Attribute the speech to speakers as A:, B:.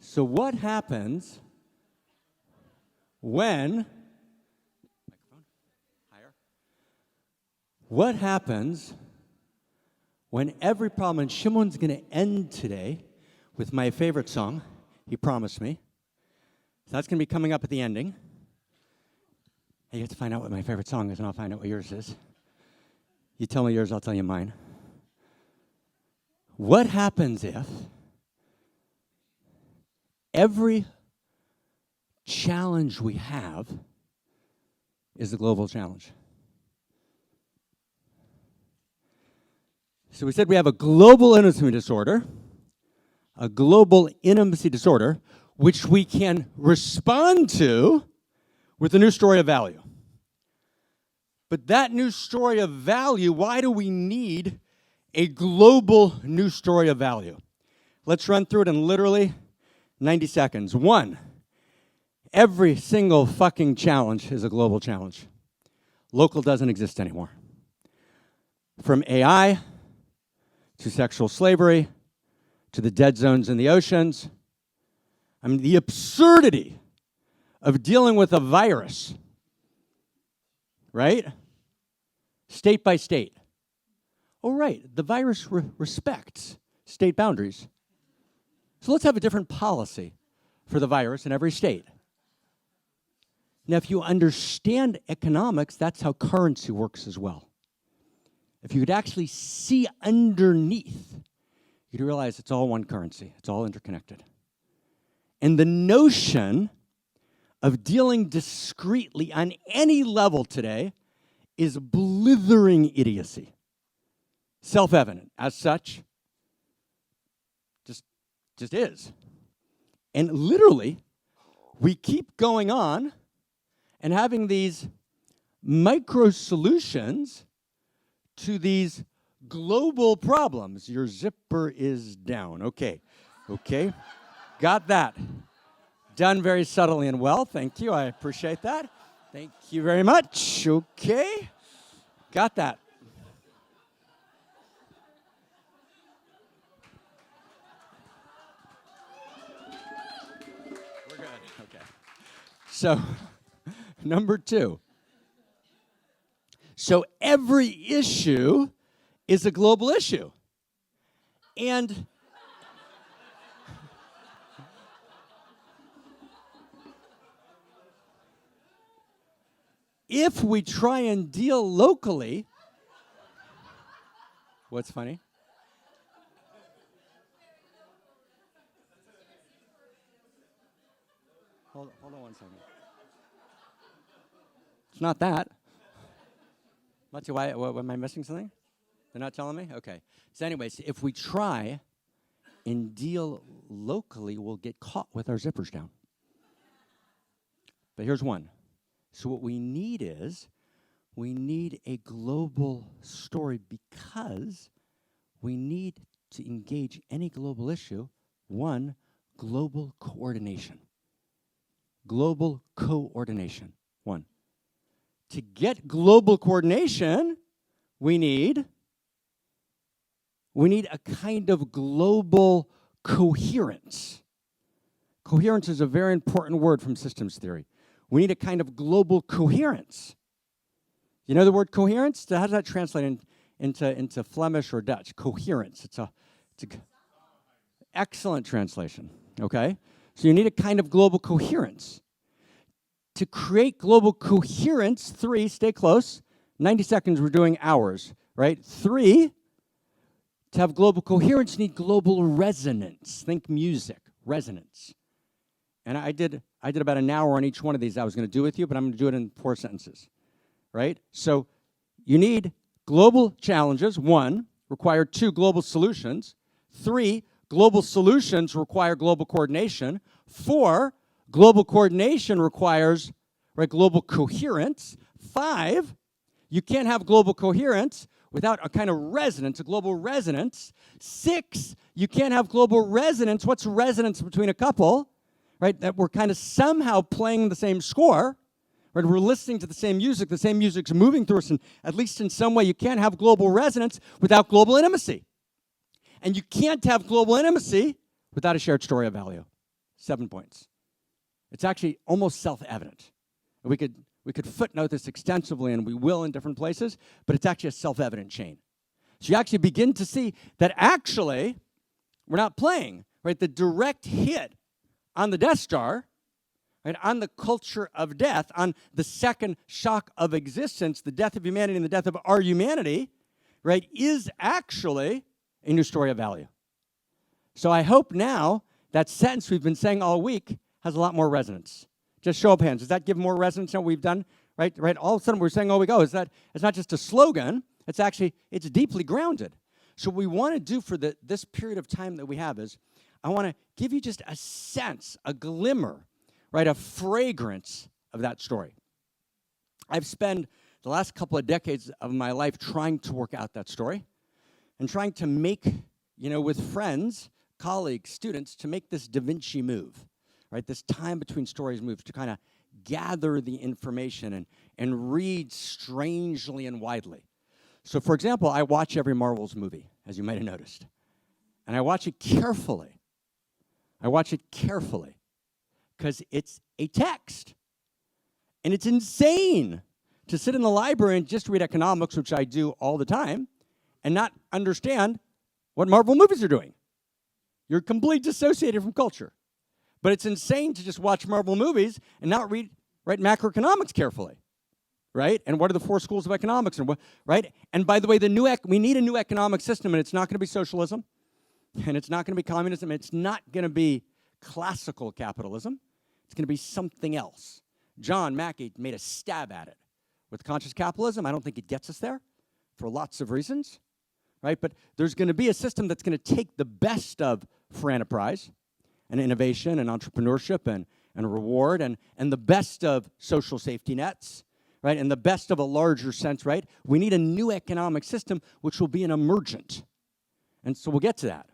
A: So what happens when, what happens when every problem, and Shimon's going to end today with my favorite song, he promised me. So that's going to be coming up at the ending. And you have to find out what my favorite song is, and I'll find out what yours is. You tell me yours, I'll tell you mine. What happens if every challenge we have is a global challenge? So we said we have a global intimacy disorder, which we can respond to with a new story of value. But that new story of value, why do we need a global new story of value? Let's run through it in literally 90 seconds. 1, every single fucking challenge is a global challenge. Local doesn't exist anymore. From AI to sexual slavery to the dead zones in the oceans. I mean, the absurdity of dealing with a virus, right? State by state. Oh, right, the virus respects state boundaries. So let's have a different policy for the virus in every state. Now, if you understand economics, that's how currency works as well. If you could actually see underneath, you'd realize it's all one currency. It's all interconnected. And the notion of dealing discreetly on any level today is blithering idiocy. Self-evident. As such, just is. And literally, we keep going on and having these micro solutions to these global problems. Your zipper is down. Okay. Got that. Done very subtly and well. Thank you. I appreciate that. Thank you very much. Okay. Got that. We're good. Okay. So, number 2. So every issue is a global issue. And if we try and deal locally, what's funny? Hold on 1 second. It's not that. Matthew, why am I missing something? They're not telling me? Okay. So anyways, if we try and deal locally, we'll get caught with our zippers down. But here's one. So what we need is, we need a global story because we need to engage any global issue. 1, global coordination. Global coordination. 1. To get global coordination, we need a kind of global coherence. Coherence is a very important word from systems theory. We need a kind of global coherence. You know the word coherence? How does that translate into Flemish or Dutch? Coherence. It's a excellent translation, okay? So you need a kind of global coherence. To create global coherence, 3, stay close, 90 seconds, we're doing hours, right? 3, to have global coherence, you need global resonance. Think music, resonance. And I did about an hour on each one of these I was going to do with you, but I'm going to do it in 4 sentences, right? So you need global challenges, 1, require 2 global solutions. 3, global solutions require global coordination. 4, global coordination requires global coherence. 5, you can't have global coherence without a kind of resonance, a global resonance. 6, you can't have global resonance. What's resonance between a couple? Right, that we're kind of somehow playing the same score. Right, we're listening to the same music's moving through us, and at least in some way, you can't have global resonance without global intimacy. And you can't have global intimacy without a shared story of value. 7 points. It's actually almost self-evident. We could footnote this extensively, and we will in different places, but it's actually a self-evident chain. So you actually begin to see that actually we're not playing, right? The direct hit on the Death Star, right, on the culture of death, on the second shock of existence, the death of humanity and the death of our humanity, right, is actually a new story of value. So I hope now that sentence we've been saying all week has a lot more resonance. Just show of hands. Does that give more resonance than what we've done? Right? All of a sudden we're saying all week, oh, is that it's not just a slogan, it's deeply grounded. So what we want to do for this period of time that we have is I want to give you just a sense, a glimmer, right, a fragrance of that story. I've spent the last couple of decades of my life trying to work out that story and trying to make, with friends, colleagues, students, to make this Da Vinci move, right, this time between stories move, to kind of gather the information and read strangely and widely. So, for example, I watch every Marvel's movie, as you might have noticed, and I watch it carefully. Because it's a text. And it's insane to sit in the library and just read economics, which I do all the time, and not understand what Marvel movies are doing. You're completely dissociated from culture. But it's insane to just watch Marvel movies and not read, right, macroeconomics carefully, right? And what are the 4 schools of economics, and what, right? And by the way, we need a new economic system, and it's not going to be socialism, and it's not going to be communism, and it's not going to be classical capitalism. It's going to be something else. John Mackey made a stab at it. With conscious capitalism, I don't think it gets us there for lots of reasons, right? But there's going to be a system that's going to take the best of free enterprise and innovation and entrepreneurship and reward and the best of social safety nets, right? And the best of a larger sense, right? We need a new economic system which will be an emergent. And so we'll get to that.